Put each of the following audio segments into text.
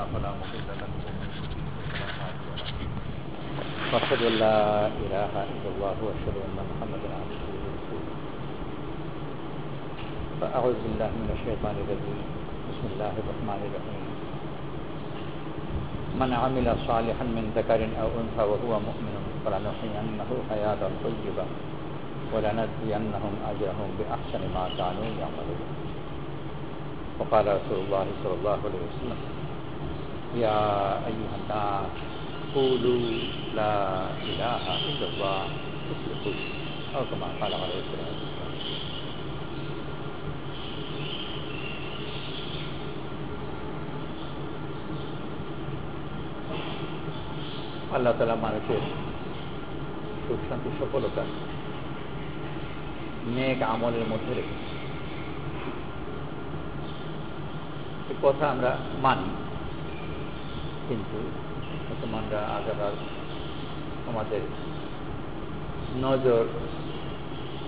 الله فلا مضل له ومن يضلل فلا هادي له واشهد ان لا اله الا الله واشهد ان محمدا عبده ورسوله فاعوذ بالله من الشيطان الرجيم بسم الله الرحمن الرحيم من عمل صالحا من ذكر او انثى وهو مؤمن فلنحيينه حياه طيبه ولنجزينهم اجرهم باحسن ما كانوا يعملون. وقال رسول الله صلى الله عليه وسلم يا أيها الناس قولوا لا إله إلا الله تفلحوا أو كما قال عليه الصلاة والسلام. আল্লাহ তাআলা মানুষের সুখ শান্তি সফলতা নেক আমলের মধ্যে রেখেছে। এই কথা আমরা মানি, কিন্তু মুসলমানরা আগাবার আমাদের নজর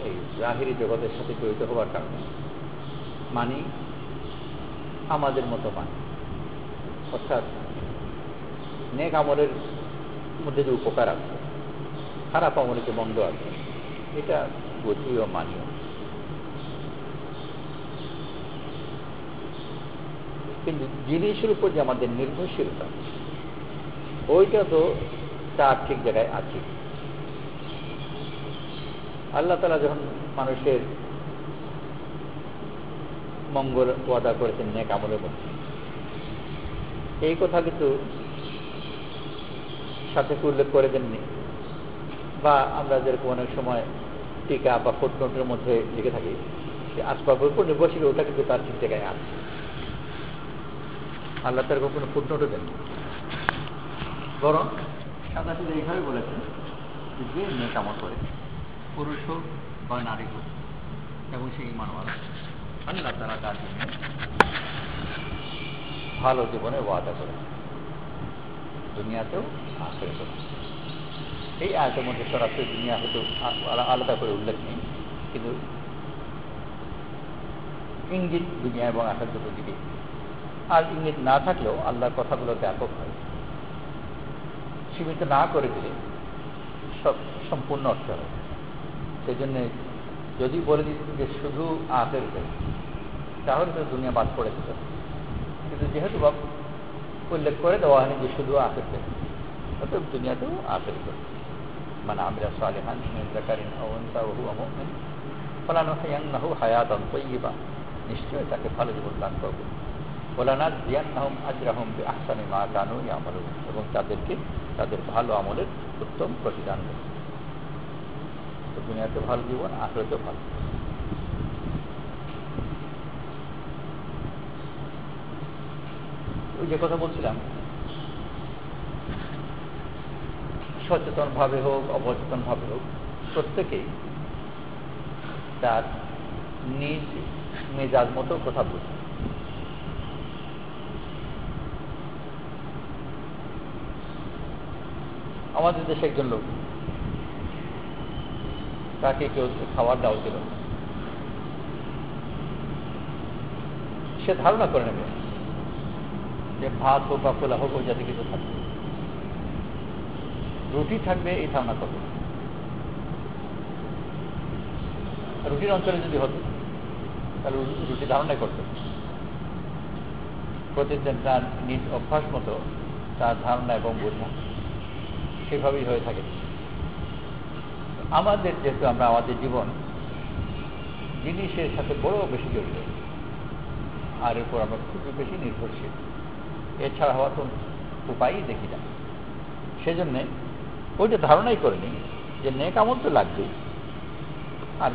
এই জাহিরি জগতের সাথে জড়িত হওয়ার কারণে মানি আমাদের মতো মানি, অর্থাৎ নেক আমলের মধ্যে যে উপকার আছে, খারাপ আমলের যে মন্দ আছে, এটা বুঝিও মানিও। কিন্তু জিনিসের উপর যে আমাদের নির্ভরশীলতা, ওইটা তো তার ঠিক জায়গায় আছে। আল্লাহ তাআলা যখন মানুষের মঙ্গল ওয়াদা করেছেন নেক আমলের মধ্যে, এই কথা কিন্তু সাথে উল্লেখ করে দেননি, বা আমরা যেরকম অনেক সময় টিকা বা ফুটনোটের মধ্যে লিখে থাকি যে আসবাবের উপর নির্ভরশীল, ওটা কিন্তু তার ঠিক জায়গায় আছে। আল্লাহ তার কোনো ফুটনোটও দেন, বরং সাদা সাদা এইভাবে বলেছেন যে নেক আমল করে, পুরুষ হোক বা নারী হোক, এবং সেই ঈমানওয়ালা, আল্লাহ তাআলা তার জন্য ভালো জীবনে ওয়াদা করে, দুনিয়াতেও আখিরাতেও। এই আয়াতের মধ্যে সরাসরি দুনিয়া হয়তো আলাদা করে উল্লেখ নেই, কিন্তু ইঙ্গিত দুনিয়া এবং আখিরাতের দিকে। আর ইঙ্গিত না থাকলেও আল্লাহর কথাগুলো ব্যাপক হয়, সীমিত না করে দিলে সব সম্পূর্ণ অর্থ হয়। সেই জন্যে যদি বলে দিত যে শুধু আখিরাতে, তাহলে তো দুনিয়া বাদ পড়ে যেত। কিন্তু যেহেতু উল্লেখ করে দেওয়া হয়নি যে শুধু আখিরাতে, অতএব দুনিয়াতেও আখিরাতে। মান আমিলা সালিহান মিন যাকারিন আও উনসা ওয়া হুয়া মুমিন ফালানুহয়িন্নাহু হায়াতান তাইয়্যিবা, নিশ্চয়ই তাকে ভালো জীবন দান করব। ওয়ালানাজজিয়ান্নাহুম আজরাহুম বিআহসানি মা কানু ইয়ামালুন, এবং তাদেরকে তাদের ভালো আমলের উত্তম প্রতিদান দেব। তো দুনিয়াতে ভালো জীবন, আখিরাতেও ভালো। ওই যে কথা বলছিলাম, সচেতনভাবে হোক অবচেতনভাবে হোক, প্রত্যেকেই তার নিজ মেজাজ মতো কথা বলছে। আমাদের দেশে একজন লোক, তাকে কেউ খাবার দাও দিল, সে ধারণা করে নেবে যে ভাত হোক বা পোলা হোক ওই জাতীয় কিছু থাকবে, রুটি থাকবে, এই ধারণা করবে। রুটির অঞ্চলে যদি হতো তাহলে রুটি ধারণাই করত। প্রতিদিন তার নিজ অভ্যাস মতো তার ধারণা এবং বোঝা সেভাবেই হয়ে থাকে। আমাদের যেহেতু আমরা আমাদের জীবন জিনিসের সাথে বড় বেশি জড়িত, আর এরপর আমরা খুবই বেশি নির্ভরশীল, এছাড়া হওয়ার কোনো উপায়ই দেখি না। সেজন্যে ওইটা ধারণাই করেনি যে নেক আমল তো লাগবেই, আর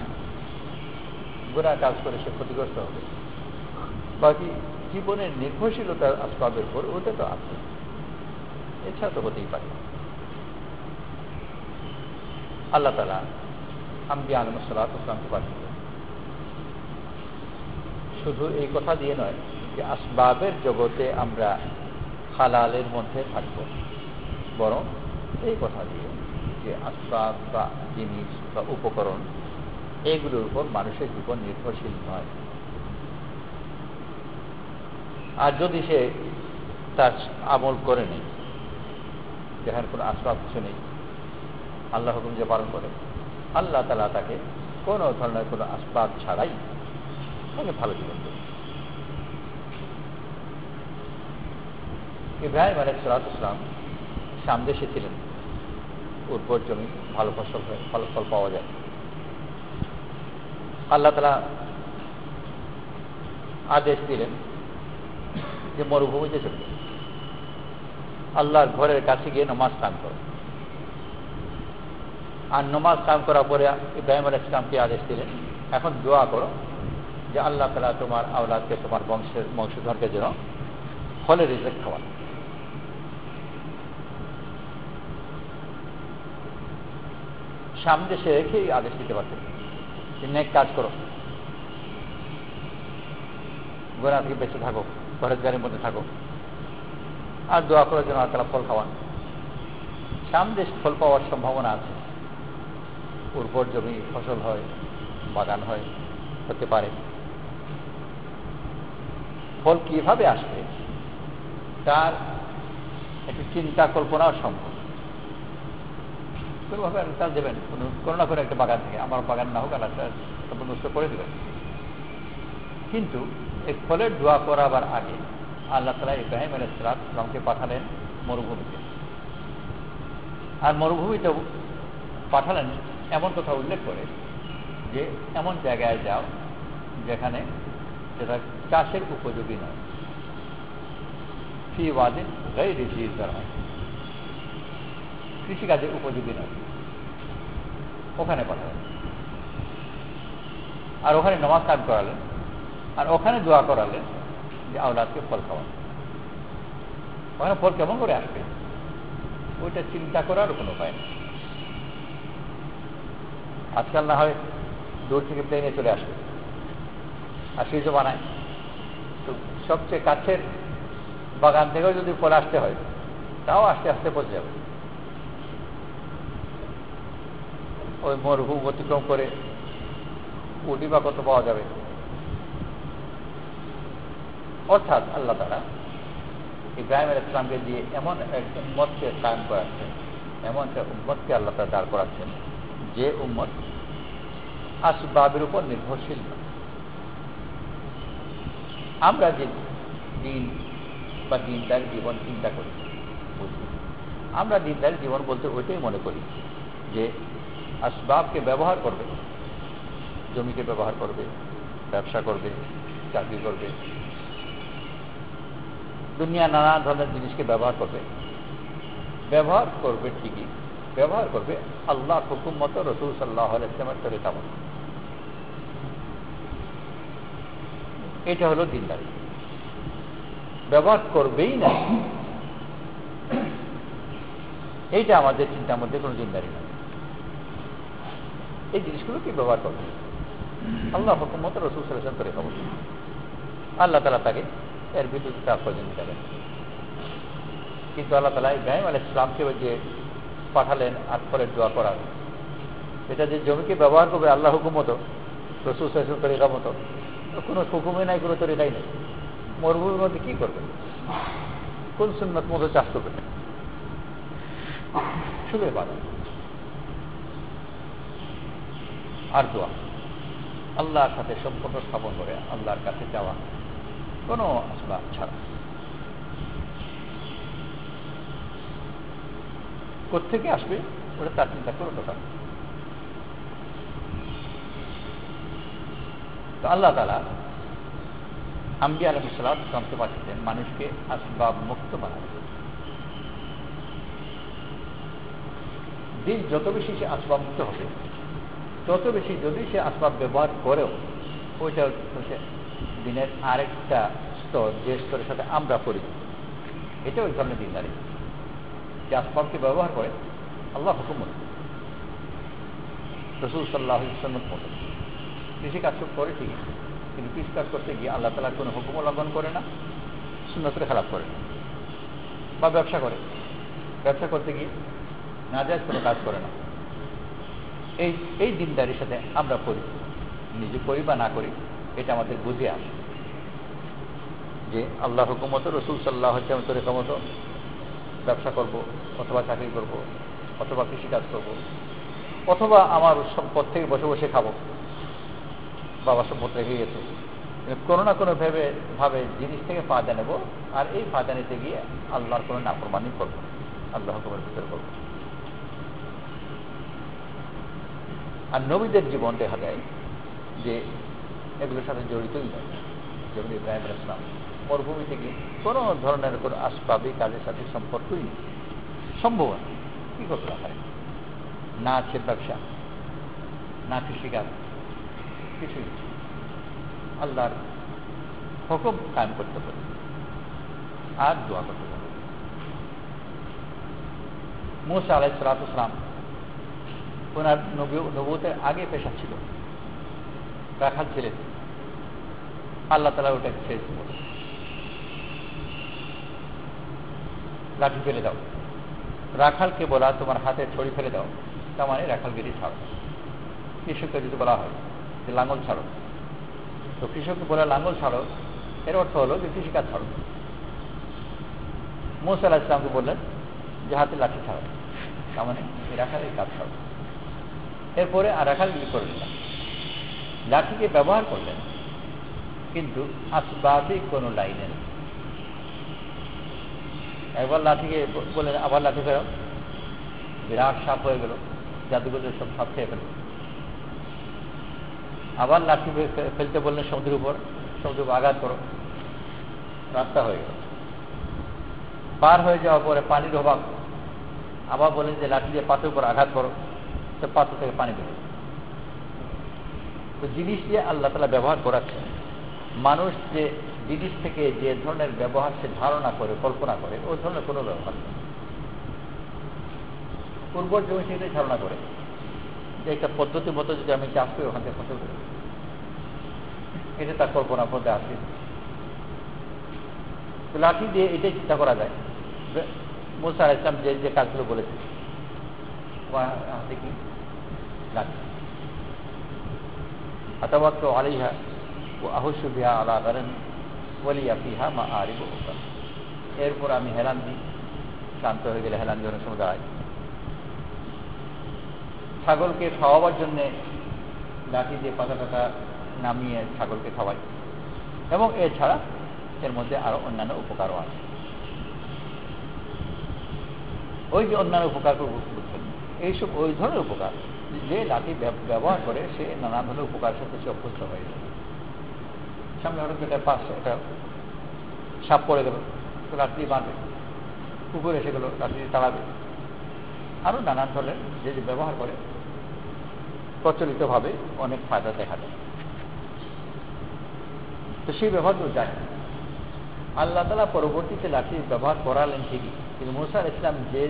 গুনাহ কাজ করে সে ক্ষতিগ্রস্ত হবে। বাকি জীবনের নির্ভরশীলতার আসবাবের উপর ওটা তো আছে, এছাড়া তো হতেই পারে। আল্লাহ তাআলা আম্বিয়া আলাইহিস সালাতু ওয়াস সালামকে পাঠিয়েছেন শুধু এই কথা দিয়ে নয় যে আসবাবের জগতে আমরা হালালের মধ্যে থাকব, বরং এই কথা দিয়ে যে আসবাব বা জিনিস বা উপকরণ, এগুলোর উপর মানুষের জীবন নির্ভরশীল নয়। আর যদি সে তার আমল করে নেই, যেখানে কোনো আসবাব কিছু নেই, আল্লাহ হুকুম যে পালন করে, আল্লাহ তাআলা তাকে কোনো ধরনের কোনো আসবাব ছাড়াই তাকে ভালো জীবন দেবে। ইব্রাহিম আলাইহিস সালাম শাম দেশে ছিলেন, উর্বর জমি, ভালো ফসল হয়, ফল পাওয়া যায়। আল্লাহ তাআলা আদেশ দিলেন যে মরুভূমিতে চলে আল্লাহর ঘরের কাছে গিয়ে নামাজ কায়েম করো। আর নামাজ কায়েম করার পরে ইব্রাহিম আলাইহিস সালামকে আদেশ দিলেন, এখন দোয়া করো যে আল্লাহ তাআলা তোমার আওলাদকে, তোমার বংশধরকে যেন ফলের রিজিক খাওয়ান। শাম দেশে রেখেই আদেশ দিতে পারতেন যে নেক কাজ করো, গুনাহ থেকে বেঁচে থাকো, পরহেজগারির মধ্যে থাকো, আর দোয়া করার জন্য আল্লাহ তাআলা ফল খাওয়ান। শাম দেশ ফল পাওয়ার সম্ভাবনা আছে, উর্বর জমি, ফসল হয়, বাগান হয়, হতে পারে। ফল কিভাবে আসবে তার একটু চিন্তা কল্পনাও সম্ভব। কোনোভাবে আল্লাহ দেবেন, কোনো না কোনো একটা বাগান থেকে, আমার বাগান না হোক আল্লাহ সম্পূর্ণ নষ্ট করে দেবেন। কিন্তু এই ফলের দোয়া করাবার আগে আল্লাহ তাআলা ইব্রাহিম আলাইহিস সালামকে পাঠালেন মরুভূমিতে। আর মরুভূমিতেও পাঠালেন এমন কথা উল্লেখ করে যে এমন জায়গায় যাও যেখানে যেটা চাষের উপযোগী নয়, ফি ওয়াদিন গায়রি জি যারআ, কৃষিকাজের উপযোগী নয়, ওখানে পাঠালেন। আর ওখানে নামাজ কায়েম করালেন, আর ওখানে দোয়া করালেন যে আওলাদকে ফল খাওয়ান। ওখানে ফল কেমন করে আসবে ওইটা চিন্তা করার কোনো উপায় নেই। আজকাল না হয় দূর থেকে প্লেনে চলে আসবে, আর ফ্রিজও বানায়, তো সবচেয়ে কাছের বাগান থেকেও যদি ফল আসতে হয় তাও আস্তে আস্তে পৌঁছে যাবে। ওই মরুভূমি অতিক্রম করে উটি বা কত পাওয়া যাবে। অর্থাৎ আল্লাহ তাআলা ইব্রাহিম আলাইহিস সালামকে দিয়ে এমন এক উম্মতকে কায়েম করাচ্ছেন, এমন একটা উম্মতকে আল্লাহ তাআলা দাঁড় করাচ্ছেন যে উম্মত আসবাবের উপর নির্ভরশীল না। আমরা যে দিন বা দিনদার জীবন চিন্তা করি, বুঝি, আমরা দিনদার জীবন বলতে ওইটাই মনে করি যে আসবাবকে ব্যবহার করবে, জমিকে ব্যবহার করবে, ব্যবসা করবে, চাকরি করবে, দুনিয়া নানা ধরনের জিনিসকে ব্যবহার করবে। ব্যবহার করবে ঠিকই, ব্যবহার করবে আল্লাহ হুকুম মতো, রাসূল সাল্লাল্লাহু আলাইহি ওয়াসাল্লামের তরিকা মতো। এটা হলো দিনদারি। ব্যবহার করবেই না, এইটা আমাদের চিন্তার মধ্যে কোনো দিনদারি নয়। এই জিনিসগুলোকে ব্যবহার করবে আল্লাহ হুকুম মতো, রাসূল সাল্লাল্লাহু আলাইহি ওয়াসাল্লামের তরিকা মতো। আল্লাহ তাআলা তাকে এর বিরুদ্ধে তার প্রয়োজন দেবেন। কিন্তু আল্লাহ তাআলা ইব্রাহিম আলাইহিস সালামকে যে পাঠালেন আর ফলের দোয়া করার, এটা যে জমিকে ব্যবহার করবে আল্লাহ হুকুম মতো, রাসূল সাল্লাল্লাহু আলাইহি ওয়াসাল্লামের তরিকা মতো, কোনো হুকুমই নাই, কোনো তরিকাই নেই। মরুভূমির মধ্যে কি করবে? কোন সুন্নত মতো চাষ করবে? শুধু ইবাদত আর দোয়া, আল্লাহর সাথে সম্পর্ক স্থাপন করে আল্লাহর কাছে যাওয়া, কোনো আসবাব ছাড়া। কোত্থেকে আসবে ওটা তার চিন্তা করে কথা। তো আল্লাহ তাআলা আম্বিয়া আলাইহিস সালামকে পাঠিয়েছেন মানুষকে আসবাব মুক্ত বানাতে। দিন যত বেশি সে আসবাব মুক্ত হবে, তত বেশি যদি সে আসবাব ব্যবহার করেও ওইটা হচ্ছে দিনের আরেকটা স্তর, যে স্তরের সাথে আমরা পরিচিত। এটা ওই ধরনের দিনদারি যে আসবাবকে ব্যবহার করে আল্লাহ হুকুম মতো, রাসূল সাল্লাল্লাহু আলাইহি ওয়াসাল্লাম মতো। কৃষি কাজ করে ঠিকই, কিন্তু কৃষি কাজ করতে গিয়ে আল্লাহ তাআলা কোনো হুকুম লঙ্ঘন করে না, সুন্নতের খেলাফ করে না। বা ব্যবসা করে, ব্যবসা করতে গিয়ে নাজায়েজ কোনো কাজ করে না। এই দিনদারির সাথে আমরা পরিচিত, নিজে করি বা না করি এটা আমাদের বুঝে আসে। যে আল্লাহ হুকুম মতো রসুল সাল্লাল্লাহু আলাইহি ওয়াসাল্লামের তরিকা মতো ব্যবসা করব, অথবা চাকরি করব, অথবা কৃষিকাজ করব, অথবা আমার সম্পদ থেকে বসে বসে খাবো, বাবা সম্পদ রেখে গেছে। কোনো না কোনো ভাবে জিনিস থেকে ফায়দা নেব, আর এই ফায়দা নিতে গিয়ে আল্লাহর কোনো নাফরমানি করব, আল্লাহ হুকুমের ভিতরে করব। আর নবীদের জীবন দেখা যায় যে এগুলোর সাথে জড়িতই নয়। যেমন ইব্রাহিম আলাইহিস সালাম মরুভূমি থেকে কোনো ধরনের কোনো আসবাবি কাজের সাথে সম্পর্কই নেই, সম্ভব না। কি করতে হয়? না আছে ব্যবসা, না কৃষিকাজ, কিছুই নেই। আল্লাহর হুকুম কায়েম করতে পারে আর দোয়া করতে পারে। মূসা আলাইহিস সালাম ওনার নবুয়তের আগে পেশা ছিল রাখাল ছিলেন। আল্লাহ তাআলা ওটাকে ছেড়ে বলে, লাঠি ফেলে দাও। রাখালকে বলা তোমার হাতে ছড়ি ফেলে দাও, তার মানে রাখালগিরি ছাড়ো। কৃষককে যদি বলা হয় যে লাঙল ছাড়ো, তো কৃষককে বলা লাঙল ছাড়ো, এর অর্থ হলো যে কৃষিকাজ ছাড়ো। মূসা আলাইহিস সালামকে বললেন যে হাতে লাঠি ছাড়ো, তার মানে রাখালের কাজ ছাড়ো। এরপরে আর রাখালগিরি করলেন না, লাঠিকে ব্যবহার করলেন, কিন্তু আসবাবিক কোনো লাইনে নেই। একবার লাঠিকে বললেন আবার লাঠি ফেরাও, বিরাট সাপ হয়ে গেল, জাদুঘরের সব সাপ খেয়ে ফেলল। আবার লাঠি ফেলতে বললেন সমুদ্রের উপর আঘাত করো, রাস্তা হয়ে গেল। পার হয়ে যাওয়ার পরে পানির অভাব, আবার বলেন যে লাঠি দিয়ে পাথরের উপর আঘাত করো, তো পাথর থেকে পানি বেরো। তো জিনিস দিয়ে আল্লাহ তাআলা ব্যবহার করাচ্ছেন। মানুষ যে জিনিস থেকে যে ধরনের ব্যবহার সে ধারণা করে, কল্পনা করে, ওই ধরনের কোনো ব্যবহার নেই। উর্বর জমি সেটাই ধারণা করে যে একটা পদ্ধতি মতো যদি আমি চাষ করি ওখান থেকে ফসল করি, এটা তার কল্পনার মধ্যে আসে। লাঠি দিয়ে এটাই চিন্তা করা যায়। মূসা আলাইহিস সালাম যে কাজগুলো বলেছে, হাতে কি লাঠি, আতাওয়াক্কালু আলাইহা ওয়া আহুশু বিহা আলা গানামি ওয়া লিয়া ফিহা মাআরিবু উখরা। এরপর আমি হেলান দিই, ক্লান্ত হয়ে গেলে হেলান দিয়ে অনেক সময় দাঁড়াই। ছাগলকে খাওয়াবার জন্যে লাঠি দিয়ে পাতা নামিয়ে ছাগলকে খাওয়াই, এবং এছাড়া এর মধ্যে আরো অন্যান্য উপকারও আছে। ওই যে অন্যান্য উপকার বুঝছেন, এইসব ওই ধরনের উপকার যে লাঠি ব্যবহার করে সে নানা ধরনের উপকারের সাথে সে অভ্যস্ত হয়ে যায়। সামনে হঠাৎ একটা একটা সাপ পড়ে গেল, তো লাঠি বাঁধবে, কুকুর এসে গেল লাঠি তাড়াবে, আরো নানান ধরনের যে ব্যবহার করে প্রচলিতভাবে অনেক ফায়দা দেখা যায়। তো সেই ব্যবহারগুলো যায়। আল্লাহ তাআলা পরবর্তীতে লাঠি ব্যবহার করালেন ঠিকই, কিন্তু মূসা আলাইহিস সালাম যে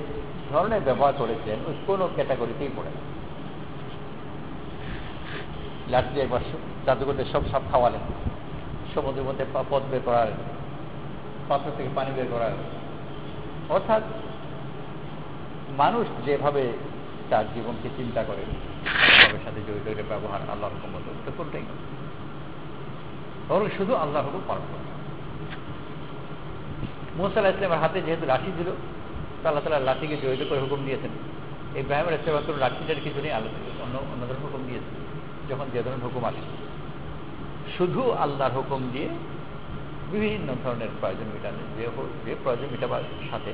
ধরনের ব্যবহার করেছেন ওই কোনো ক্যাটাগরিতেই পড়ে না। লাঠি দিয়ে একবার জাদুঘরে সব সাপ খাওয়ালেন, সমুদ্রের মধ্যে পথ বের করালেন, পাথর থেকে পানি বের করালেন। অর্থাৎ মানুষ যেভাবে তার জীবনকে চিন্তা করে, সেভাবে সাথে জড়িত ব্যবহার আল্লাহর হুকুম মতো এটা কোনটাই নয়, বরং শুধু আল্লাহর হুকুম পালন করে। মূসা আলাইহিস সালামের হাতে যেহেতু লাঠি ছিল, আল্লাহ তাআলা লাঠিকে জড়িত করে হুকুম দিয়েছেন। ইব্রাহিম আলাইহিস সালাম কোনো লাঠিটার কিছু নেই, আল্লাহ অন্য ধরনের হুকুম দিয়েছেন। যখন যে ধরনের হুকুম আসে, শুধু আল্লাহর হুকুম দিয়ে বিভিন্ন ধরনের প্রয়োজন মেটানো, যে প্রয়োজন মেটাবার সাথে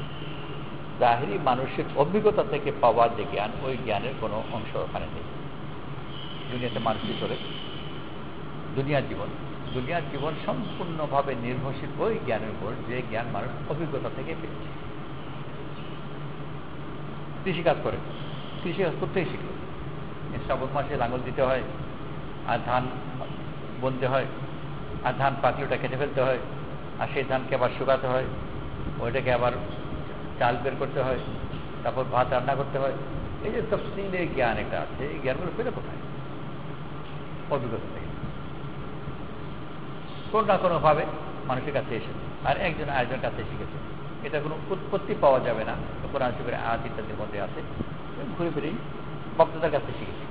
জাহিরি মানুষের অভিজ্ঞতা থেকে পাওয়ার যে জ্ঞান, ওই জ্ঞানের কোনো অংশ ওখানে নেই। দুনিয়াতে মানুষই চলে, দুনিয়ার জীবন সম্পূর্ণভাবে নির্ভরশীল ওই জ্ঞানের উপর যে জ্ঞান মানুষ অভিজ্ঞতা থেকে পেয়েছে। কৃষিকাজ করে, কৃষিকাজ করতেই শিখল। শ্রাবণ মাসে লাঙল দিতে হয়, আর ধান বুনতে হয়, আর ধান পাকলে ওটা কেটে ফেলতে হয়, আর সেই ধানকে আবার শুকাতে হয়, ওইটাকে আবার চাল বের করতে হয়, তারপর ভাত রান্না করতে হয়। এই যে তফসিলের জ্ঞান একটা আছে, এই জ্ঞানগুলো পেলে কোথায়? অভিজ্ঞতা থেকে, কোন না কোনোভাবে মানুষের কাছে এসেছে, আর একজন আরেকজনের কাছে শিখেছে। এটা কোনো উৎপত্তি পাওয়া যাবে না, কোরআন শরীফের আয়াত ইত্যাদির মধ্যে আছে। ঘুরে ফিরেই বক্তাদের কাছে শিখেছে।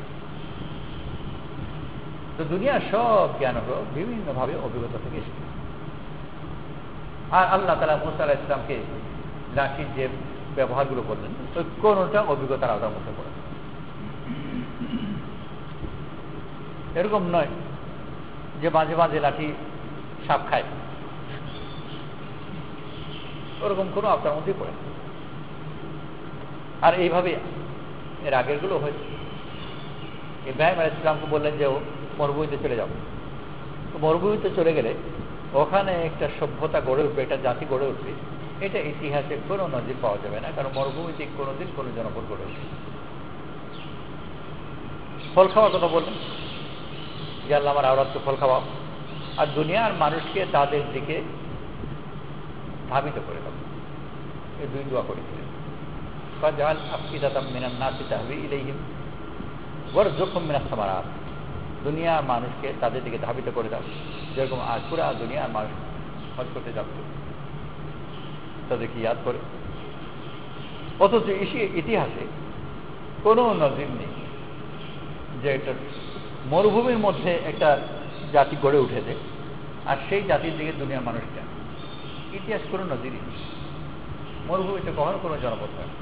তো দুনিয়ার সব জ্ঞান হলো বিভিন্নভাবে অভিজ্ঞতা থেকে এসেছে। আর আল্লাহ তাআলা মূসা আলাইহিস সালামকে লাঠির যে ব্যবহারগুলো করলেন ওই কোনোটা অভিজ্ঞতার আওতার মধ্যে পড়ে। এরকম নয় যে মাঝে মাঝে লাঠি সাপ খায়, ওরকম কোনো আওতার মধ্যেই পড়ে। আর এইভাবে এর আগেরগুলো হয়েছে। ইব্রাহিম আলাইহিস সালামকে বললেন যে ও মরুভূমিতে চলে যাও। তো মরুভূমিতে চলে গেলে ওখানে একটা সভ্যতা গড়ে উঠবে, একটা জাতি গড়ে উঠবে, এটা ইতিহাসে কোনো নজির পাওয়া যাবে না, কারণ মরুভূমিতে কোনোদিন কোনো জনপদ গড়ে উঠবে। ফল খাওয়ার কথা বললেন যে আল্লাহ আমার আওরাতকে ফল খাওয়াও, আর দুনিয়ার মানুষকে তাদের দিকে ধাবিত করে দাও। এই দুই দোয়া করেছিলেন, ফাজআল আফইদাতাম মিনান নাসি তাহবি ইলাইহিম ওয়ারযুকহুম মিনাস সামারাত। দুনিয়ার মানুষকে তাদের দিকে ধাবিত করে দাও, যেরকম আজ পুরা দুনিয়ার মানুষ হজ করতে যাচ্ছে, তাদেরকে ইয়াদ করে। অথচ ইতিহাসে কোনো নজির নেই যে একটা মরুভূমির মধ্যে একটা জাতি গড়ে উঠেছে আর সেই জাতির দিকে দুনিয়ার মানুষটা, ইতিহাস কোনো নজিরই নেই। মরুভূমিতে কখনো কোনো জনপদ হয় না,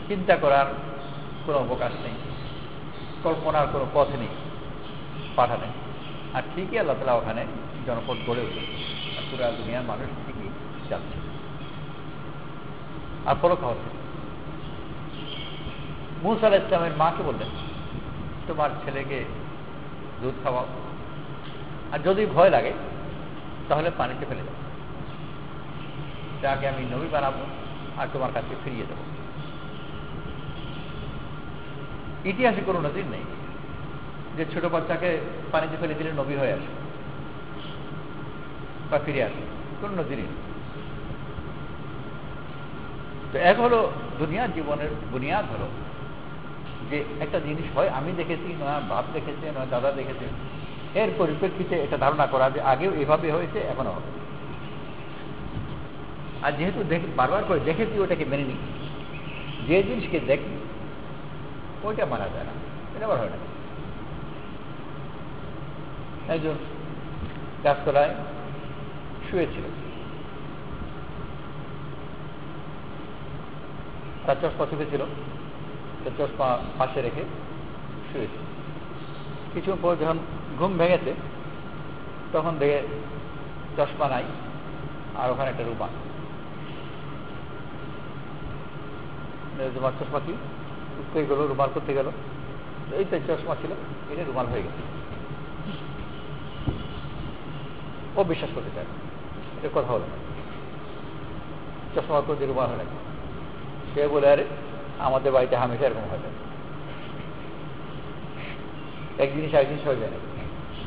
চিন্তা করার কোনো অবকাশ নেই, কল্পনার কোনো পথ নেই, পাঠা নেই। আর ঠিকই আল্লাহ তাআলা ওখানে জনপদ গড়ে উঠেছে, আর পুরা দুনিয়ার মানুষ ঠিকই যাচ্ছে। আর ফলো খাওয়া হচ্ছে। মূসা আলাইহিস সালামের মাকে বললেন তোমার ছেলেকে দুধ খাওয়াও, আর যদি ভয় লাগে তাহলে পানিতে ফেলে দাও, তাকে আমি নবী বানাবো আর তোমার কাছে ফিরিয়ে দেবো। ইতিহাসে কোনো নজির নেই যে ছোট বাচ্চাকে পানিতে ফেলে দিলে নবী হয়ে আসে বা ফিরে আসে, কোনো নজিরই নেই। তো এক হলো দুনিয়ার জীবনের বুনিয়াদ হলো যে একটা জিনিস হয় আমি দেখেছি, নয় বাপ দেখেছে, নয় দাদা দেখেছে, এর পরিপ্রেক্ষিতে এটা ধারণা করা যে আগেও এভাবে হয়েছে এখনো হবে। আর যেহেতু বারবার করে দেখেছি ওটাকে মেনে নিই, যে জিনিসকে দেখি ওইটা মানা যায় না, এটা আবার হয় না। একজন গাছতলায় শুয়েছিল, তার চশমা চুপেছিল, তার চশমা পাশে রেখে শুয়েছিল। কিছুক্ষণ পর যখন ঘুম ভেঙেছে তখন দেখে চশমা নাই, আর ওখানে একটা রুমাল। তোমার চশমা কি কোথায় গেল, রুমাল করতে গেল? এই তো চশমা ছিল, এটা রুমাল হয়ে গেছে। ও বিশ্বাস করতে চায়, এটা কথা হলো না, চশমা করতে রুমাল হয়ে গেছে। সে বলে আরে আমাদের বাড়িতে হামেশা এরকম হয় না, এক জিনিস এক জিনিস হয়ে যায় না।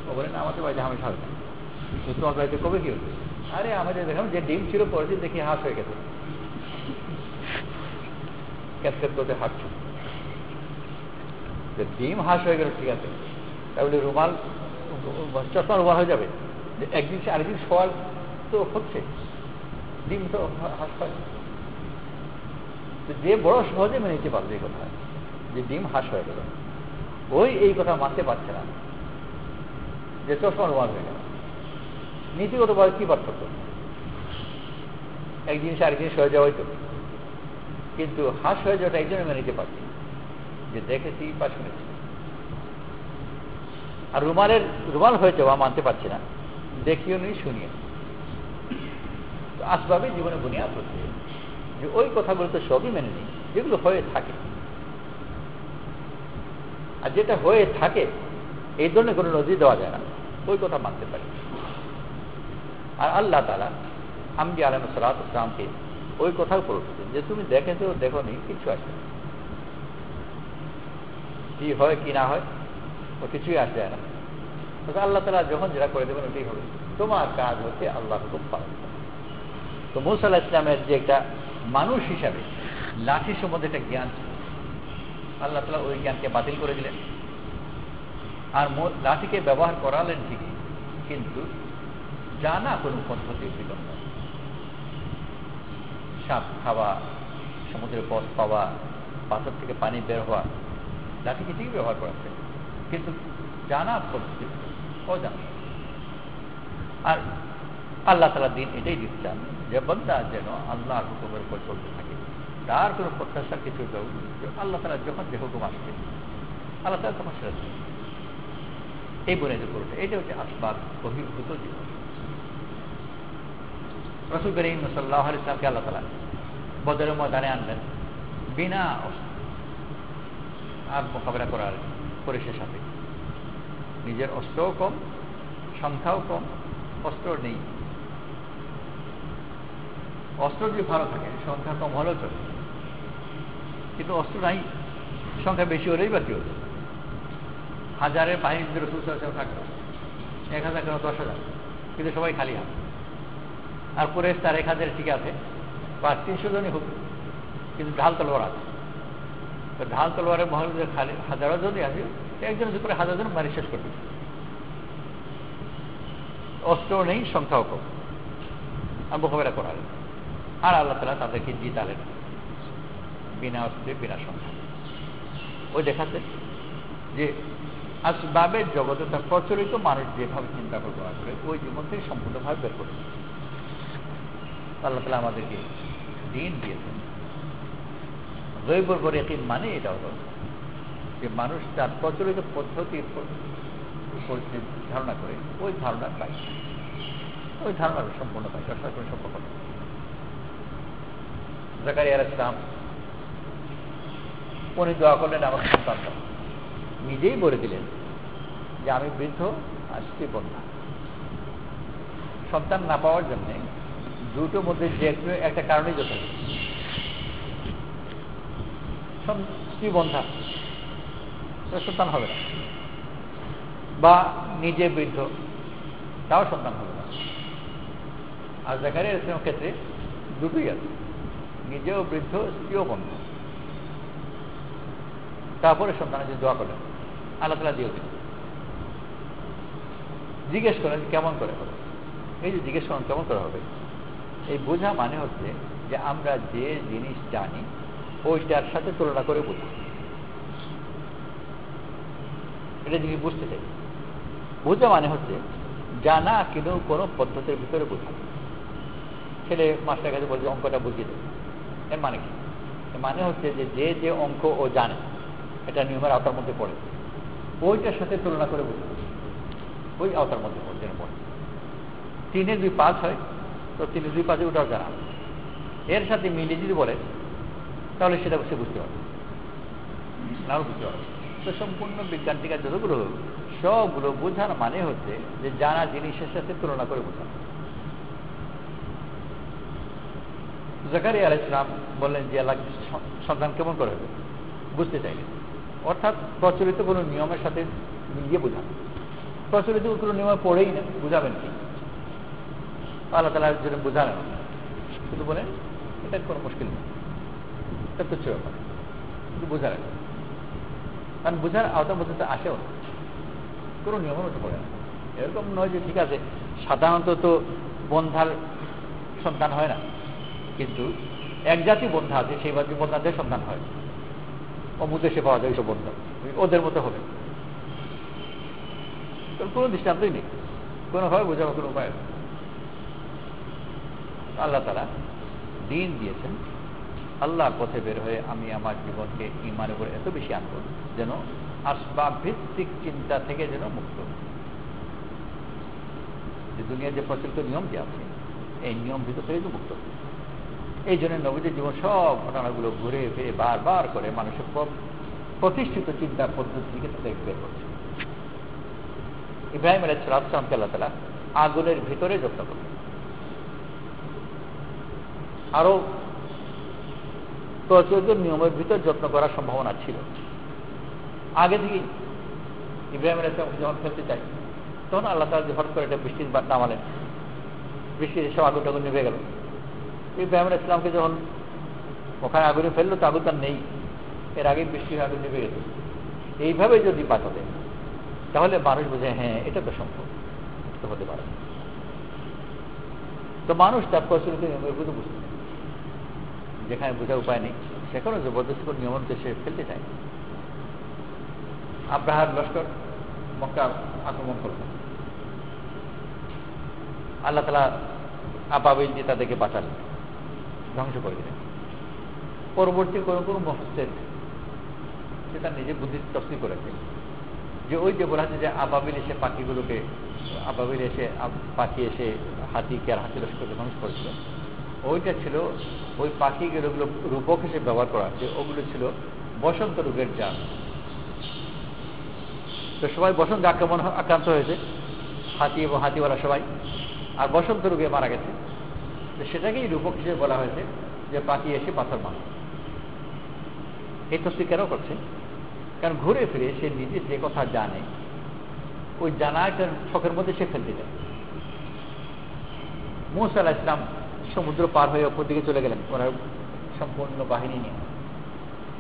ও বলে না আমাদের বাড়িতে হামেশা হয় না। তোমার বাড়িতে কবে কি হচ্ছে? আরে আমাদের দেখলাম যে ডিম ছিল পরের দিন দেখি হাঁস হয়ে গেছে, ক্যাটক্যাট করতে হাঁটছে। ডিম হাঁস হয়ে গেল ঠিক আছে, তাহলে রুমাল চশমা রুমাল হয়ে যাবে? একদিন আরেকদিন সওয়াল তো হচ্ছে, ডিম তো হাঁস হয়। যে বড় সহজে মেনে নিতে পারবে এই কথা যে ডিম হাঁস হয়ে গেল, ওই এই কথা মানতে পারছে না যে চশমা রুমাল হয়ে গেল। নীতিগতভাবে কি পার্থক্য? এক জিনিস আরেক জিনিস হয়ে যাওয়াই তো, কিন্তু হাঁস হয়ে যাওয়াটা একজনে মেনে নিতে পারছি যে দেখেছি বা শুনেছি। আর রুমাল হয়ে যাওয়া মানতে পারছি না, দেখিও নি শুনিয়ে। আসবাবে জীবনে বুনিয়াদ হচ্ছে যে ওই কথাগুলো তো সবই মেনে নিই যেগুলো হয়ে থাকে, আর যেটা হয়ে থাকে এই ধরনের কোনো নজির দেওয়া যায় না, ওই কথা মানতে পারি। আর আল্লাহ তাআলা আম্বিয়া আলাইহিস সালাতু ওয়াস সালামকে ওই কথাও বলেছেন যে তুমি দেখেছো দেখো নি কিছু আসে না, কি হয় কি না হয় ও কিছুই আসে যায় না। আল্লাহ তাআলা যখন যেটা করে দেবেন ওটাই হবে, তোমার কাজ হচ্ছে আল্লাহ হুকুম পালন করা। তো মূসা আলাইহিস সালামের যে একটা মানুষ হিসাবে লাঠি সম্বন্ধে একটা জ্ঞান ছিল, আল্লাহ তাআলা ওই জ্ঞানকে বাতিল করে দিলেন। আর লাঠিকে ব্যবহার করালেন ঠিকই, কিন্তু জানা কোনো পদ্ধতি ছিল না। সাপ খাওয়া, সমুদ্রের পথ পাওয়া, পাথর থেকে পানি বের হওয়া, লাঠিকে ঠিকই ব্যবহার করা যায়, কিন্তু জানা পদ্ধতি অজানা। আর আল্লাহ তাআলা দিন এটাই দিচ্ছেন যে বান্দা যেন আল্লাহর হুকুমের উপর চলতে থাকে, তার কোনো প্রত্যাশার কিছু আল্লাহ তাআলা যখন যে হুকুম আসবে আল্লাহ তাআলা তখন সেটা দিবেন। এই বুনিয়াদের উপর এটা হচ্ছে আসবাব বহির্ভূত জীবন। রাসূল করিম সাল্লাল্লাহু আলাইহি ওয়াসাল্লামকে আল্লাহ তাআলা বদরের ময়দানে আনলেন বিনা অস্ত্র আর মোকাবেলা করার পরিশের সাথে। নিজের অস্ত্রও কম, সংখ্যাও কম, অস্ত্র নেই। অস্ত্র যদি ভালো থাকে সংখ্যা কম হলেও চলে, কিন্তু অস্ত্র নাই, সংখ্যা বেশি হলেই বা কি হতো। হাজারের বাহিনী যদি রাসূল সাল্লাল্লাহু আলাইহি ওয়াসাল্লাম থাকতো, 1000 কেন 10,000, কিন্তু সবাই খালি হাত। আর পরে তার 1000 ঠিক আছে, বা 300 জনই হোক, কিন্তু ঢাল তলোয়ার আছে। তো ঢাল তলোয়ারের মহল খালি হাজারো জনই আছে, একজন করে 1000 জন মারি শেষ করবে। অস্ত্র নেই, সংখ্যাও কম, আর মোকাবেলা করার। আর আল্লাহ তাআলা তাদেরকে জিতালেন বিনা অস্ত্রে, বিনা সংখ্যা। ওই দেখাচ্ছে যে আসবাবের জগতে তার প্রচলিত মানুষ যেভাবে চিন্তা কল্পনা করে ওই জীবন থেকে সম্পূর্ণভাবে বের করে। আল্লাহ তাআলা আমাদেরকে দিন দিয়েছেন। গয়বুল পরে ইয়াকিন মানে এটা হলো যে মানুষ তার প্রচলিত পদ্ধতির উপর যে ধারণা করে ওই ধারণা পাই, ওই ধারণা সম্পূর্ণ পাই, তার সাথে কোনো সম্পর্ক নেই। জাকারিয়া আলাইহিস সালাম উনি দোয়া করলেন আমার সন্তান দাও। নিজেই বলে দিলেন যে আমি বৃদ্ধ আর স্ত্রী বন্ধা, সন্তান না পাওয়ার জন্য দুটোর মধ্যে যে একটা কারণেই যথেষ্ট। স্ত্রী বন্ধা, সন্তান হবে না, বা নিজে বৃদ্ধ, তাও সন্তান হবে না। আর জাকারিয়া আলাইহিস সালামের ক্ষেত্রে দুটোই আছে, নিজেও বৃদ্ধ, স্ত্রীও বন্ধ। তারপরে সন্তানের যে দোয়া করলেন আল্লাহ তাআলা দিয়ে দিলেন। জিজ্ঞেস করেন কেমন করে হবে। এই যে জিজ্ঞেস করেন কেমন করে হবে, এই বোঝা মানে হচ্ছে যে আমরা যে জিনিস জানি ওইটার সাথে তুলনা করে বোঝা। এটা যদি বুঝতে চাই, বোঝা মানে হচ্ছে জানা কিন্তু কোনো পদ্ধতির ভিতরে বোঝা। ছেলে মাস্টার কাছে বলছে অঙ্কটা বুঝিয়ে দেবে, এর মানে কি? এর মানে হচ্ছে যে যে যে অঙ্ক ও জানে এটা নিয়মের আওতার মধ্যে পড়ে, ওইটার সাথে তুলনা করে বোঝা, ওই আওতার মধ্যে পড়ে। 3 2 5 হয়, তো 3 2 5 ওটাও জানা, এর সাথে মিলিয়ে যদি বলে তাহলে সেটা সে বুঝতে পারবে, নাও বুঝতে পারবে। তো সম্পূর্ণ বিজ্ঞান টিকা যতগুলো সবগুলো বোঝার মানে হচ্ছে যে জানা জিনিসের সাথে তুলনা করে বোঝা। জাকারিয়া আলাইহিস সালাম বললেন যে আল্লাহ সন্তান কেমন করে হবে বুঝতে চাইলেন, অর্থাৎ প্রচলিত কোনো নিয়মের সাথে মিলিয়ে বোঝান। প্রচলিত কোনো নিয়মে পড়েই না, বুঝাবেন কি? আল্লাহ তাআলার জন্য বোঝালেন, শুধু বলেন এটা কোনো মুশকিল নেই, এটা তুচ্ছ ব্যাপার, কিন্তু বোঝালেন। কারণ বোঝার আওতার মধ্যে তো আসেও না, কোনো নিয়মের মধ্যে পড়ে না। এরকম নয় যে ঠিক আছে সাধারণত তো বন্ধার সন্তান হয় না, কিন্তু এক জাতি বন্ধা আছে, সেই জাতি বন্ধাদের সন্তান হয়, অমুক দেশে পাওয়া যায় ওইসব বন্ধা, ওদের মতো হবে। কোনো দৃষ্টান্তই নেই, কোনোভাবে বোঝাবার কোনো উপায় নেই। আল্লাহ তাআলা দিন দিয়েছেন, আল্লাহর পথে বের হয়ে আমি আমার জীবনকে ঈমানের উপর এত বেশি আনব যেন আসবাব ভিত্তিক চিন্তা থেকে যেন মুক্ত। যে দুনিয়ার যে প্রচলিত নিয়ম যে আছে এই নিয়ম ভিতর থেকে মুক্ত। এই জন্য নবীদের জীবন সব ঘটনাগুলো ঘুরে ফিরে বারবার করে মানুষের প্রতিষ্ঠিত চিন্তার পদ্ধতিকে তাদের বের করছে। ইব্রাহিম আলাইহিস সালামকে আল্লাহ তাআলা আগুনের ভিতরে যত্ন করলেন। আরো প্রচলিত নিয়মের ভিতর যত্ন করার সম্ভাবনা ছিল আগে থেকেই। ইব্রাহিম আলাইহিস সালাম যখন ফেলতে চাই তখন আল্লাহ তাআলা হঠাৎ করে একটা বৃষ্টির বাদ নামালেন, বৃষ্টির সব আগুন টাগুন নিভে গেল। ইব্রাহিম আলাইহিস সালামকে যখন ওখানে আগুনে ফেললো তো আগুন তার নেই, এর আগে বৃষ্টির আগুন নিভে গেল। এইভাবে যদি পাঠাতে তাহলে মানুষ বোঝে হ্যাঁ এটা তো সম্ভব, তো হতে পারে। তো মানুষ তার প্রচলিত নিয়মের বুঝতে যেখানে বোঝার উপায় নেই সেখানে জবরদস্তি করে নিয়ম দেশে ফেলতে চায়। আব্রাহার লস্কর মক্কা আক্রমণ করল, আল্লাহ তাআলা আবাবিল দিয়ে তাদেরকে বাঁচালেন, ধ্বংস করে দিলেন। পরবর্তী কোন কোন মুফাসসির সেটা নিজে বুদ্ধি তফসির করেছে যে ওই যে বলা হচ্ছে যে আবাবিল এসে পাখিগুলোকে, আবাবিল এসে পাখি এসে হাতিকে আর হাতি লস্করকে ধ্বংস করেছিল, ওইটা ছিল ওই পাখিগুলো রূপক হিসেবে ব্যবহার করা হচ্ছে, ওগুলো ছিল বসন্ত রোগের জাত। তো সবাই বসন্ত আক্রান্ত হয়েছে, হাতি এবং হাতিওয়ালা সবাই, আর বসন্ত রোগে মারা গেছে। তো সেটাকেই রূপক হিসেবে বলা হয়েছে যে পাখি এসে পাথর মারে। এই তফসির কেন করছে? কারণ ঘুরে ফিরে সে নিজে যে কথা জানে ওই জানা একটা ছকের মধ্যে সে ফেলতে যায়। মূসা আলাইহিস সালাম সমুদ্র পার হয়ে অপর দিকে চলে গেলেন ওনার সম্পূর্ণ বাহিনী নিয়ে।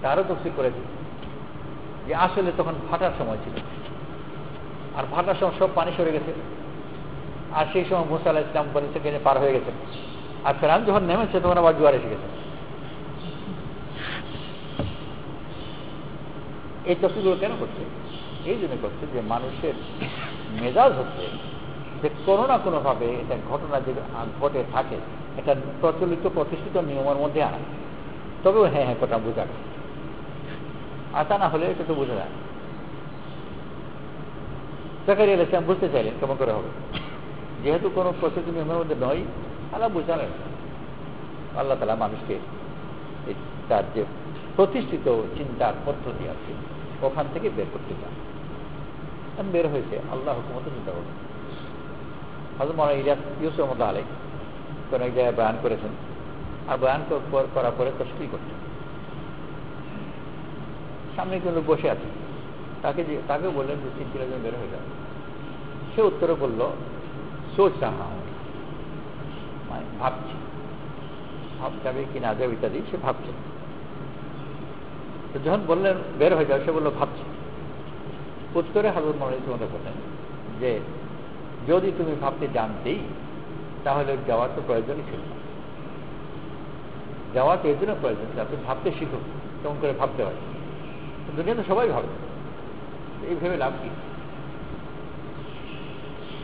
তারও তফসির করেছে যে আসলে তখন ভাটার সময় ছিল, আর ভাটার সময় সব পানি সরে গেছে, আর সেই সময় মূসা আলাইহিস সালাম বনি সেখানে পার হয়ে গেছেন, আর ফেরাউন যখন নেমেছে তখন আবার জোয়ার এসে গেছে। এই তফসিরগুলো কেন করছে? এই জন্য করছে যে মানুষের মেজাজ হচ্ছে যে কোনো না কোনোভাবে এটা ঘটনা যে ঘটে থাকে এটা প্রচলিত প্রতিষ্ঠিত নিয়মের মধ্যে আনা, তবেও হ্যাঁ হ্যাঁ কথা বোঝা যায়, আর তা না হলে এটা তো বোঝা যায়। জাকারিয়া আলাইহিস সালাম বুঝতে চাইলেন কেমন করে হবে, যেহেতু কোনো প্রচলিত নিয়মের মধ্যে নয়, আল্লাহ বুঝালেন। আল্লাহ তাআলা মানুষকে তার যে প্রতিষ্ঠিত চিন্তার পদ্ধতি আছে ওখান থেকে বের করতে চান। বের হয়েছে আল্লাহ হুকুমত চিন্তা করবে। হযরত মাওলানা ইলিয়াস ইউসুফ রহমাতুল্লাহ আলাইহি কোন এক জায়গায় বয়ান করেছেন, আর বয়ান করার পরে তশরিহ করছেন। সামনে কোনো লোক বসে আছে, তাকে বললেন যে 3 কিলোমিটার বের হয়ে যাবে। সে উত্তরে বলল সোচ রাহা হুঁ, মানে ভাবছি, ভাব যাবে কি না যাবে ইত্যাদি সে ভাবছে। তো যখন বললেন বের হয়ে যাও, সে বললো ভাবছি। উত্তরে হযরত মাওলানা ইসমাইল বললেন যে যদি তুমি ভাবতে জানতেই তাহলে যাওয়ার তো প্রয়োজনই ছিল না। যাওয়ার তো এই জন্য প্রয়োজন ছিল তুমি ভাবতে শিখো কেমন করে ভাবতে হয়। দুনিয়াতে সবাই ভাবে, এই ভেবে লাভ কি?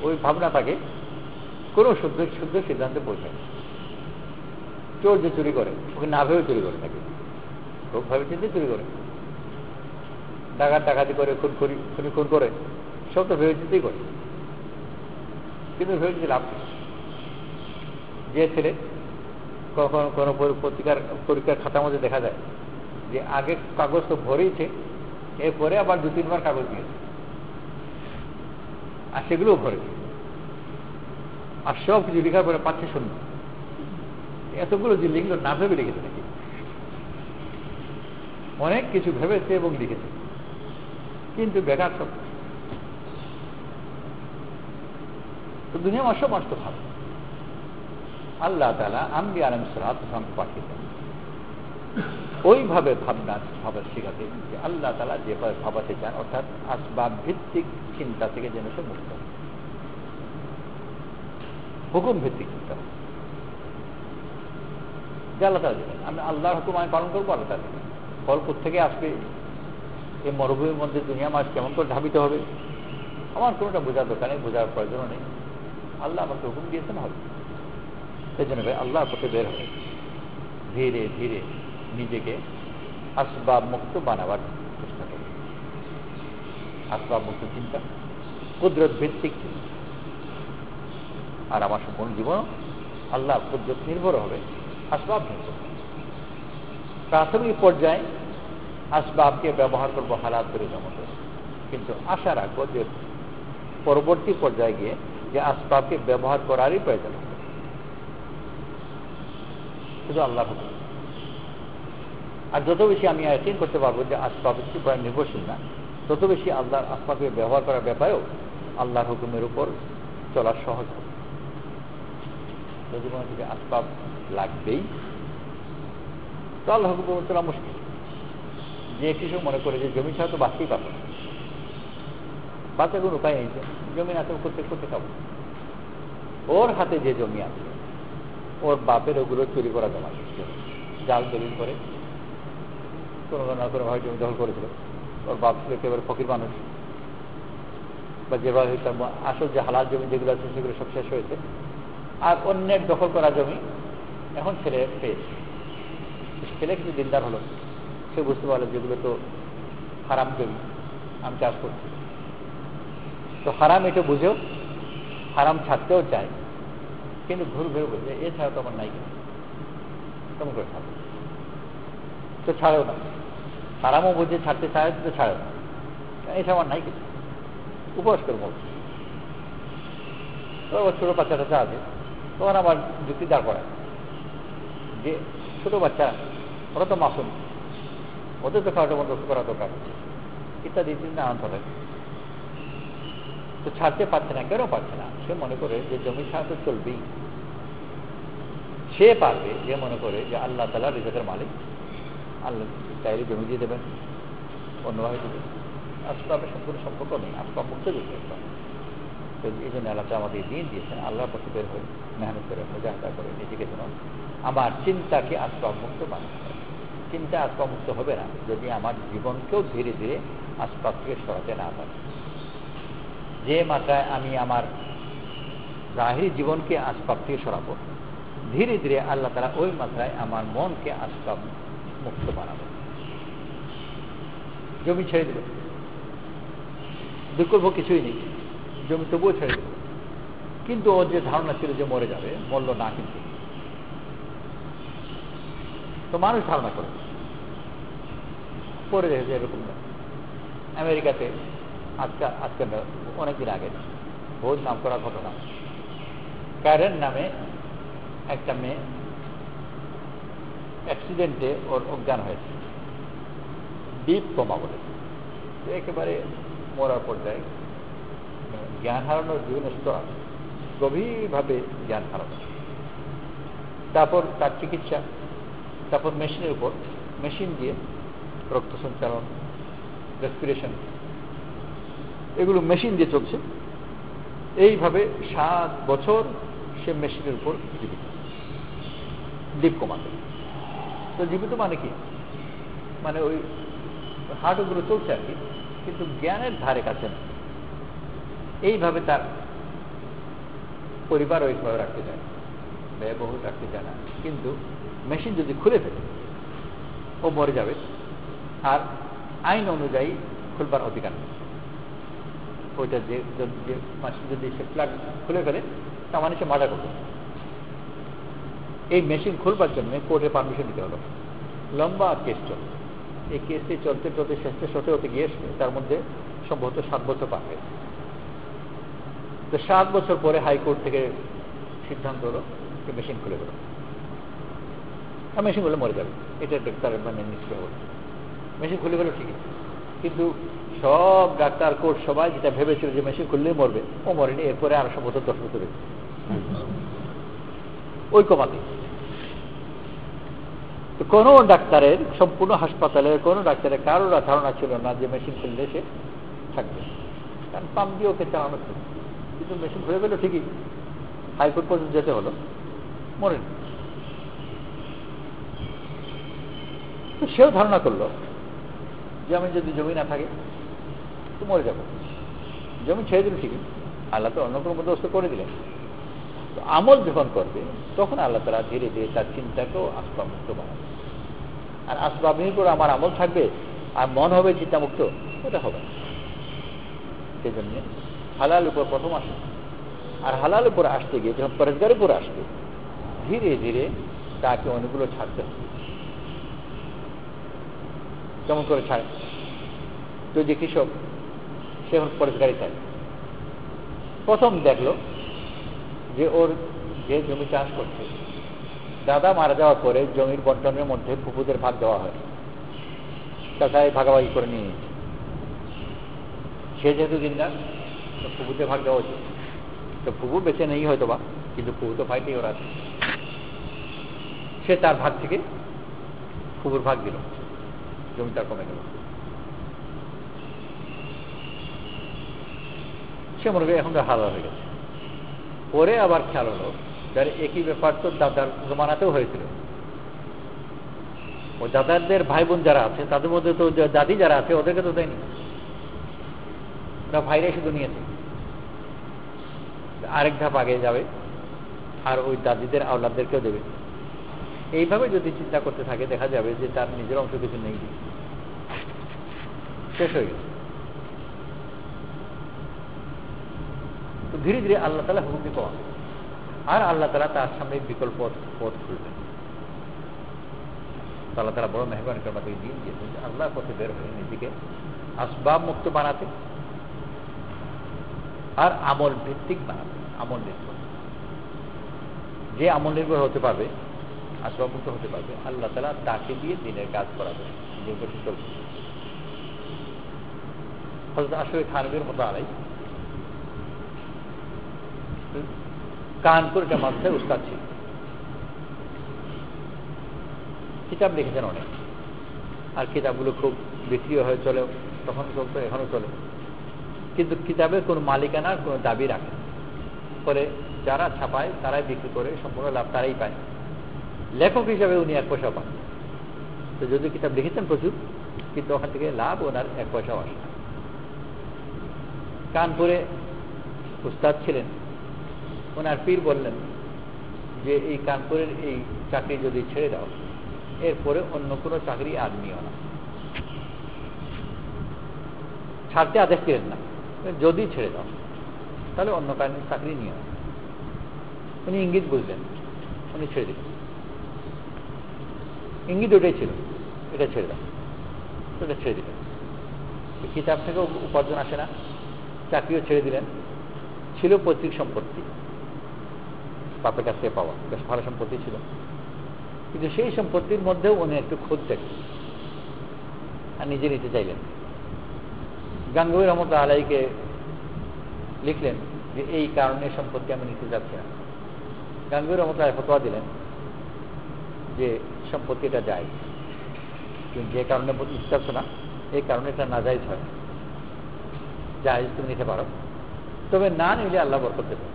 ওই ভাবনাটাকে কোনো শুদ্ধ সিদ্ধান্তে পৌঁছায়। চোর যে চুরি করে ওকে না ভেবে চুরি করে থাকে, খুব ভাবে চিন্তে চুরি করে। ডাকাতি করে, খুন করে, সব তো ভেবে চিন্তেই করে, কিন্তু ভেবে চিন্তে লাভ নেই। যে ছেলে কখন কোনো পরীক্ষার খাতার মধ্যে দেখা যায় যে আগে কাগজ তো ভরেইছে, এরপরে আবার 2-3 বার কাগজ দিয়েছে, আর সেগুলোও ভরেছে, আর সব কিছু লেখার পরে পাচ্ছে শূন্য। এতগুলো যে লিখলো না ভেবে লিখেছে নাকি? অনেক কিছু ভেবেছে এবং লিখেছে, কিন্তু বেকার সব। তো দুনিয়া সব মানুষ তো ভাবে। আল্লাহ তাআলা আম্বিয়া আলাইহিস সালাম পাঠিয়েছেন ওইভাবে ভাবার শেখাতে, যে আল্লাহ তাআলা যেভাবে ভাবাতে চান, অর্থাৎ আসবাব ভিত্তিক চিন্তা থেকে যেন সে মুক্ত, হুকুম ভিত্তিক চিন্তা। যে আল্লাহ তাআলা দেবেন, আমি আল্লাহর হুকুম আমি পালন করবো, আল্লাহ তাআলা দেবেন। ফল কোত্থেকে আসবে, এই মরুভূমির মধ্যে দুনিয়া মাছ কেমন করে ধাবিত হবে, আমার কোনোটা বোঝার দরকার নেই, বোঝার প্রয়োজনও নেই। আল্লাহ আমাকে হুকুম দিয়েছেন হবে। সেই জন্য ভাই আল্লাহর পথে বের হবে, ধীরে ধীরে নিজেকে আসবাব মুক্ত বানাবার চেষ্টা করবে। আসবাব মুক্ত চিন্তা, কুদরত ভিত্তিক চিন্তা। আর আমার সম্পূর্ণ জীবন আল্লাহর কুদরত নির্ভর হবে, আসবাব নির্ভর। প্রাথমিক পর্যায়ে আসবাবকে ব্যবহার করবো হালাত বেরোনোর মতো, কিন্তু আশা রাখবো যে পরবর্তী পর্যায়ে গিয়ে যে আসবাবকে ব্যবহার করারই প্রয়োজন হবে, শুধু আল্লাহ হুকুম। আর যত বেশি আমি ইয়াকিন করতে পারবো যে আসবাবের উপর নির্ভরশীল না, তত বেশি আল্লাহর আসবাবকে ব্যবহার করার ব্যাপারেও আল্লাহর হুকুমের উপর চলা সহজ হবে। যদি মনে থেকে আসবাব লাগবেই, তো আল্লাহ হুকুম চলা মুশকিল। যে কিছু মনে করে যে জমি ছাড়া তো বাঁচতেই পারবো না, বাঁচার কোনো উপায় নেই, জমি না করতে খাবো। ওর হাতে যে জমি আছে, ওর বাপের ওগুলো চুরি করা জমা, জাল দলিল করে কোনো না কোনোভাবে জমি দখল করেছিল। ওর বাপ ছিল একেবারে ফকির মানুষ, বা যেভাবে আসল যে হালাল জমি যেগুলো আছে সেগুলো সব শেষ হয়েছে, আর অন্যের দখল করা জমি এখন ছেলে পেয়েছে। ছেলে কিছু দিনদার হলো, সে বুঝতে পারলো যেগুলো তো হারাম জমি, আমি চাষ করছি, তো হারাম এটা বুঝেও হারাম ছাড়তেও চায়, কিন্তু ঘুর ঘুরে বলছে এছাড়া তো আমার নাই কিছু, কেমন করে ছাড়বে, তো ছাড়েও না। হারামও বুঝে ছাড়তে চায় তো ছাড়েও না, এছাড়া আমার নাই কিছু, উপবাস করে বলছে। তো ছোট বাচ্চা টাচ্চা আছে, তখন আবার যুক্তি দাঁড় করায় যে ছোট বাচ্চা ওরা তো মাসুম, ওদের তো খাওয়াটা বন্ধ করা দরকার ইত্যাদি ইত্যাদি নানান ধরনের। তো ছাড়তে পারছে না, কেন পারছে না? সে মনে করে যে জমি ছাড়া তো চলবেই, সে পারবে যে মনে করে যে আল্লাহ তাআলা রিজকের মালিক, আল্লাহ চাইলে জমি দিয়ে দেবেন, অন্যভাবে দেবেন, আসলে সম্পূর্ণ সম্পর্ক নেই, আসবাব মুক্ত দিতে একটা। তো এই জন্য আল্লাহ আমাদের দিন দিয়েছেন, আল্লাহর পথে বের হয়ে মেহনত করে মুজাহিদা করে নিজেকে যেন আমার চিন্তাকে আসবাব মুক্ত বানাতে হবে। চিন্তা আসবাব মুক্ত হবে না যদি আমার জীবনকেও ধীরে ধীরে আসবাব থেকে সরাতে না পারি। যে মাত্রায় আমি আমার জাহিরি জীবনকে আসবাব থেকে সরাবো, ধীরে ধীরে আল্লাহ তাআলা ওই মাত্রায় আমার মনকে আসবাব মুক্ত বানাবো। জমি ছেড়ে দেবে, বিকল্প কিছুই নেই, জমি তবুও ছেড়ে দেবে। কিন্তু ওর যে ধারণা ছিল যে মরে যাবে, মরল না, কিন্তু তো মানুষ ধারণা করে পরে দেখেছে এরকম না। আমেরিকাতে আজকে অনেকদিন আগে বহুত নাম করা ঘটনা, ক্যারেন নামে একটা মেয়ে অ্যাক্সিডেন্টে ওর অজ্ঞান হয়েছে, ডিপ কোমা বলে, একেবারে মরার পর্যায়ে, জ্ঞান হারানোর বিভিন্ন স্তর আছে, গভীরভাবে জ্ঞান হারানো। তারপর তার চিকিৎসা, তারপর মেশিনের উপর, মেশিন দিয়ে রক্ত সঞ্চালন, রেসপিরেশন, এগুলো মেশিন দিয়ে চলছে। এইভাবে 7 বছর সে মেশিনের উপর জীবিত, ডিপ কোমাতে। তো জীবিত মানে কি, মানে ওই হার্টগুলো চলছে আর কি, কিন্তু জ্ঞানের ধারে কাছে না। এইভাবে তার পরিবার ওইভাবে রাখতে চায়, ব্যয়বহুল রাখতে চায় না, কিন্তু মেশিন যদি খুলে ফেলে ও মরে যাবে, আর আইন অনুযায়ী খুলবার অধিকার নেই। ওইটা যে মেশিন যদি সে প্লাগ খুলে ফেলে, তার মানে সে মার্ডার করবে। এই মেশিন খুলবার জন্য কোর্টে পারমিশন দিতে হলো, লম্বা কেস চল। এই কেসটি চলতে চলতে শেষে হতে গিয়ে তার মধ্যে সম্ভবত 7 বছর পার হয়েছে। তো 7 বছর পরে হাইকোর্ট থেকে সিদ্ধান্ত হলো যে মেশিন খুলে গেল, আর মেশিন খুলে মরে যাবে, এটা ডাক্তার মানে নিশ্চয় হল। মেশিন খুলে গেল ঠিকই, কিন্তু সব ডাক্তার কোর্ট সবাই যেটা ভেবেছিল যে মেশিন খুললেই মরবে, ও মরেনি। এরপরে আরো সম্ভবত 10 বছর ওই কমাতে। কোন ডাক্তারের, সম্পূর্ণ হাসপাতালের কোন ডাক্তারের কারোর ধারণা ছিল না যে মেশিন খুললে সে থাকবে, কারণ পাম্প দিয়ে ওকে চালানো ছিল। কিন্তু মেশিন খুলে গেল ঠিকই, হাইকোর্ট পর্যন্ত যেতে হলো, মরেনি। তো সেও ধারণা করলো যে আমি যদি জমি না থাকে তো মরে যাবো। জমি ছেড়ে দিল ঠিকই, আল্লাহ তো অন্য কোনো বন্দোবস্ত করে দিলেন। তো আমল যখন করবে তখন আল্লাহ তাআলা ধীরে ধীরে তার চিন্তাকেও আসবাব মুক্ত বানাবে। আর আসবাবের উপর আমার আমল থাকবে আর মন হবে চিন্তামুক্ত, এটা হবে না। সেই জন্য হালাল উপর প্রথম আসে, আর হালাল উপর আসতে গিয়ে যখন পরেজগারের উপর আসবে, ধীরে ধীরে তাকে অনেকগুলো ছাড়তে হবে। কেমন করে ছাড়ে? তো যে কৃষক, সে এখন পরেজগারি চায়। প্রথম দেখলো যে ওর যে জমি চাষ করছে, দাদা মারা যাওয়ার পরে জমির বন্টনের মধ্যে ফুফুদের ভাগ দেওয়া হয়, তাছাড়া ভাগাভাগি করে নিয়ে নিচ্ছে। সে যেহেতু দিনদার, তো ফুফুদের ভাগ দেওয়া উচিত। তো ফুফু বেঁচে নেই হয়তো বা, কিন্তু ফুফু তো ভাইটাই ওরা আছে, সে তার ভাগ থেকে ফুফুর ভাগ দিল, জমিটা কমে গেল। সে মনে করে এখন তো হালাল হয়ে গেছে। পরে আবার খেয়াল হলো যার একই ব্যাপার তো দাদার জমানাতেও হয়েছিল। ও দাদাদের ভাই বোন যারা আছে তাদের মধ্যে তো দাদি যারা আছে ওদেরকে তো দেয়নি, ওরা ভাইরাই শুধু নিয়েছে। আরেক ধাপ আগে যাবে, আর ওই দাদিদের আওলাদদেরকেও দেবে। এইভাবে যদি চিন্তা করতে থাকে দেখা যাবে যে তার নিজের অংশ কিছু নেই, শেষ হয়ে গেছে। তো ধীরে ধীরে আল্লাহ তাআলা হুকুমটি কম, আর আল্লাহ তাআলা তার সামনে বিকল্প পথ খুলবেন। আল্লাহ তাআলা বড় মেহরবানি করে আমাদের দিন দিয়েছেন যে আল্লাহর পথে বের হয়ে নিজেকে আসবাব মুক্ত বানাতে আর আমল ভিত্তিক বানাতে। আমল নির্ভর, যে আমল নির্ভর হতে পারবে, আসবাব মুক্ত হতে পারবে, আল্লাহ তাআলা তাকে দিয়ে দিনের কাজ করাবে। হযরত আশরাফ থানভীর মতো আলাই কানপুর একটা মাদ্রাসায় উস্তাদ ছিল, কিতাব লিখেছেন অনেক, আর কিতাবগুলো খুব বিক্রিও হয়ে চলে, তখন চলতো, এখনো চলে। কিন্তু কিতাবের কোনো মালিকানার কোনো দাবি রাখে, পরে যারা ছাপায় তারাই বিক্রি করে, সম্পূর্ণ লাভ তারাই পায়। লেখক হিসাবে উনি 1 পয়সা পান। তো যদি কিতাব লিখেছেন প্রচুর, কিন্তু ওখান থেকে লাভ ওনার 1 পয়সাও আসে না। কানপুরে উস্তাদ ছিলেন, ওনার পীর বললেন যে এই কানপুরের এই চাকরি যদি ছেড়ে দাও, এরপরে অন্য কোনো চাকরি আর নিও না। ছাড়তে আদেশ দিলেন না, যদি ছেড়ে দাও তাহলে অন্য কারণে চাকরি নিও না। উনি ইঙ্গিত বুঝলেন, উনি ছেড়ে দিলেন। ইঙ্গিত ওটাই ছিল, এটা ছেড়ে দাও, ওটা ছেড়ে দিলেন। কিতাব থেকেও উপার্জন আসে না, চাকরিও ছেড়ে দিলেন। ছিল পৈতৃক সম্পত্তি, বাপের কাছ থেকে পাওয়া, বেশ ভালো সম্পত্তি ছিল, কিন্তু সেই সম্পত্তির মধ্যেও উনি একটু খোঁজ দেখলেন আর নিজে নিতে চাইলেন। গাঙ্গুহি রহমতুল্লাহ আলাইকে লিখলেন যে এই কারণে সম্পত্তি আমি নিতে যাচ্ছি না। গাঙ্গুহি রহমতুল্লাহ ফতোয়া দিলেন যে সম্পত্তিটা যায়, কিন্তু যে কারণে নিতে চাচ্ছ না, এই কারণে এটা নাজায়েজ হয়, জায়েজ তুমি নিতে পারো, তবে না নিলে আল্লাহ বরকত দেবে।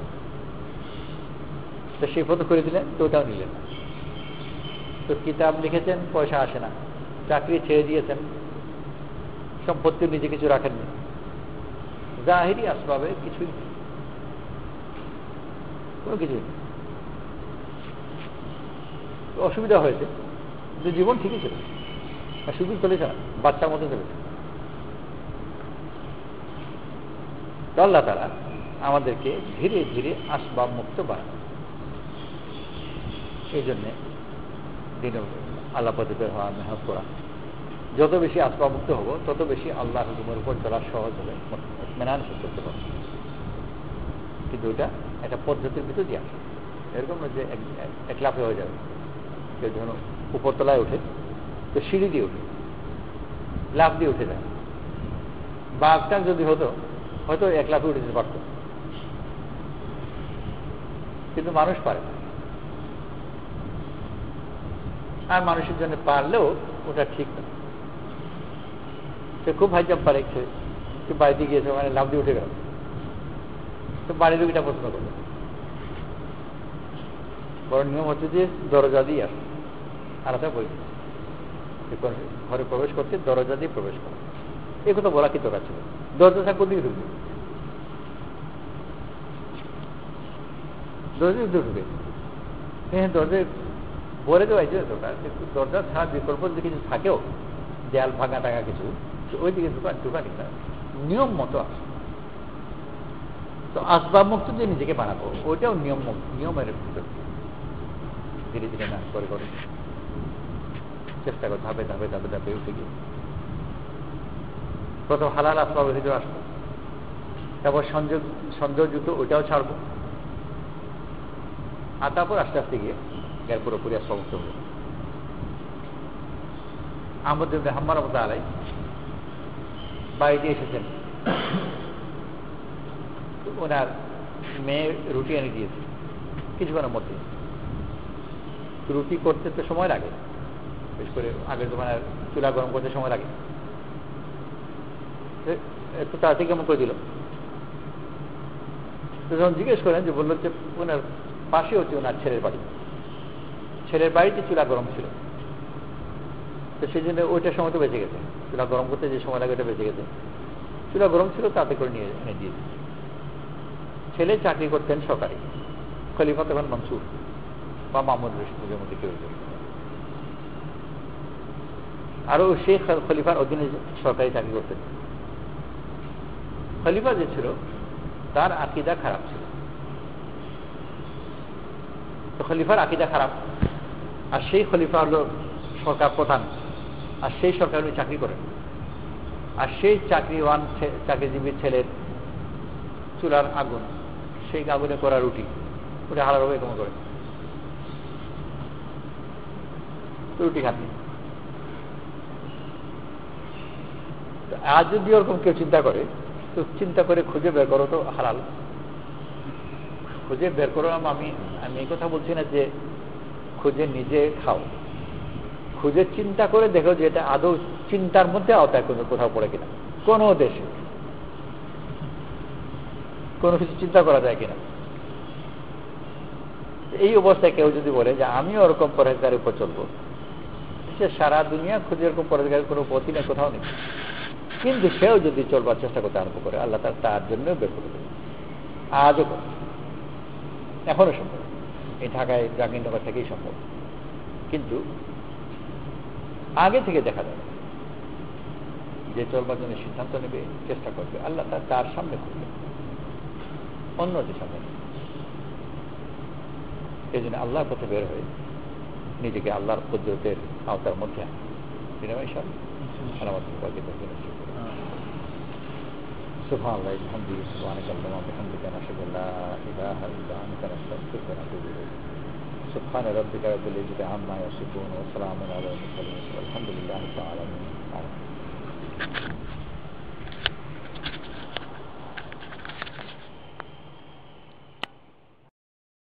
তো সেই ফতো করে দিলেন, তো ওটাও নিলেন না। তো কিতাব লিখেছেন, পয়সা আসে না, চাকরি ছেড়ে দিয়েছেন, সম্পত্তির নিজে কিছু রাখেননি, জাহিরি আসবাবে কিছুই নেই, কোনো কিছুই নেই। অসুবিধা হয়েছে, কিন্তু জীবন ঠিকই ছিল, শুধু চলেছে না, বাচ্চার মতো চলেছে। আল্লাহ তাআলা আমাদেরকে ধীরে ধীরে আসবাব মুক্ত বানান। এই জন্যে দিন আল্লাহ পথে বের হওয়া, মেহনত করা, যত বেশি আসবাব মুক্ত হবো তত বেশি আল্লাহর হুকুমের উপর চলা সহজ হবে, মেনান করতে পারবো। কিন্তু ওইটা একটা পদ্ধতির ভিতর দিয়ে আসে, এরকম না যে এক লাফে হয়ে যাবে। কেউ যখন উপরতলায় ওঠে তো সিঁড়ি দিয়ে ওঠে, লাফ দিয়ে উঠে যায়। বাঘটা যদি হতো হয়তো 1 লাফে উঠে যেতে পারত, কিন্তু মানুষ পারে না। আর মানুষের জন্য পারলেও ওটা ঠিক না। সে খুব হাই জাম্প পারে, সে বাড়িতে গিয়েছে, ওখানে লাফ দিয়ে উঠে গেল, তো বাড়ির লোক এটা পছন্দ করবে। বড় নিয়ম হচ্ছে যে দরজা দিয়ে আসে, আলাদা বই ঘরে প্রবেশ করতে দরজা দিয়ে প্রবেশ করে। এই কথা বলা কি দরকার ছিল? দরজা থাকবো দিয়ে ঢুকবে, দরজা ঢুকবে, হ্যাঁ দরজায় বলে দেওয়া দরকার। কিন্তু দরজা ছাড়া বিকল্প যদি কিছু থাকেও, দেয়াল ভাঙা টাঙা কিছু, ওই দিকে ঢুকা ঠিক না, নিয়ম মতো আসে। তো আসবাব মুক্ত যে নিজেকে বানাবো, ওইটাও নিয়মের ভিতর ধীরে ধীরে না করে করে চেষ্টা করে ধাপে ধাপে ধাপে ধাপে উঠে গিয়ে প্রথম হালাল আসবাবের ভিতরে আসবো, তারপর সংযোগযুক্ত ওইটাও ছাড়বো, আর তারপর আস্তে আস্তে গিয়ে এর পুরোপুরি আসবাব মুক্ত হলো। আহমদ ইবনে হাম্মাল রাহমাতুল্লাহ আলাইহি বাড়িতে এসেছেন, ওনার মেয়ে রুটি এনে দিয়েছে কিছুক্ষণের মধ্যে। রুটি করতে তো সময় লাগে, বিশেষ করে আগের জমানার চুলা গরম করতে সময় লাগে, একটু তাড়াতাড়ি কেমন করে দিল। তো যখন জিজ্ঞেস করেন, যে বললো যে ওনার পাশে হচ্ছে ওনার ছেলের বাড়ি, ছেলের বাড়িতে চুলা গরম ছিল, তো সেই জন্য ওইটার সময় তো বেঁচে গেছে, চুলা গরম করতে যে সময় লাগে ওটা বেঁচে গেছে, চুলা গরম ছিল তাতে করে নিয়ে এনে দিয়েছে। ছেলে চাকরি করতেন সরকারি, খলিফা তখন মনসুর বা মামুন রশিদের মধ্যে কেউ একজন। আরও সেই খলিফার অধীনে সরকারি চাকরি করতেন। খলিফা যে ছিল তার আকিদা খারাপ ছিল, তো খলিফার আকিদা খারাপ, আর সেই খলিফা হলো সরকার প্রধান, আর সেই সরকার উনি চাকরি করেন, আর সেই চাকরিজীবী ছেলের চুলার আগুন, সেই আগুনে করা রুটি ওটা হালালভাবে কেমন করে রুটি খাননি। আজ যদি ওরকম কেউ চিন্তা করে, তো চিন্তা করে খুঁজে বের করো তো হালাল, খুঁজে বের করো। আমি এই কথা বলছি না যে খুঁজে নিজে খাও, খুঁজে চিন্তা করে দেখো যে এটা আদৌ চিন্তার মধ্যে আওতায় কোথাও পড়ে কিনা, কোনো দেশে কোনো কিছু চিন্তা করা যায় কিনা। এই অবস্থায় কেউ যদি বলে যে আমিও ওরকম পরহেজগারের উপর চলবো, সে সারা দুনিয়া খুঁজে এরকম পরহেজগারের কোনো পথই নেই, কোথাও নেই, কিন্তু সেও যদি চলবার চেষ্টা করতে আরম্ভ করে, আল্লাহ তার জন্য বের করে দেবে। আজও করে, এখনো সম্ভব, এই ঢাকায় জাহাঙ্গীরনগর থেকেই সম্ভব। কিন্তু আগে থেকে দেখা যায় যে চলবার জন্য সিদ্ধান্ত নেবে, চেষ্টা করবে, আল্লাহ তার সামনে করবে, অন্যদের সামনে। এই জন্য আল্লাহর পথে বের হয়ে নিজেকে আল্লাহর কুদরতের আওতার মধ্যে সুবহানাল্লাহ আলহামদুলিল্লাহ সুবহানাকাল্লাহু ওয়া বিহামদিকা নাশহাদু আল্লা ইলাহা ইল্লা আনতা নাস্তাগফিরুকা ওয়া নাতুবু ইলাইক। সুবহানা রাব্বিকা রাব্বিল ইজ্জাতি আম্মা ইয়াসিফুন ওয়া সালামুন আলাল মুরসালিন ওয়ালহামদুলিল্লাহি রাব্বিল আলামিন।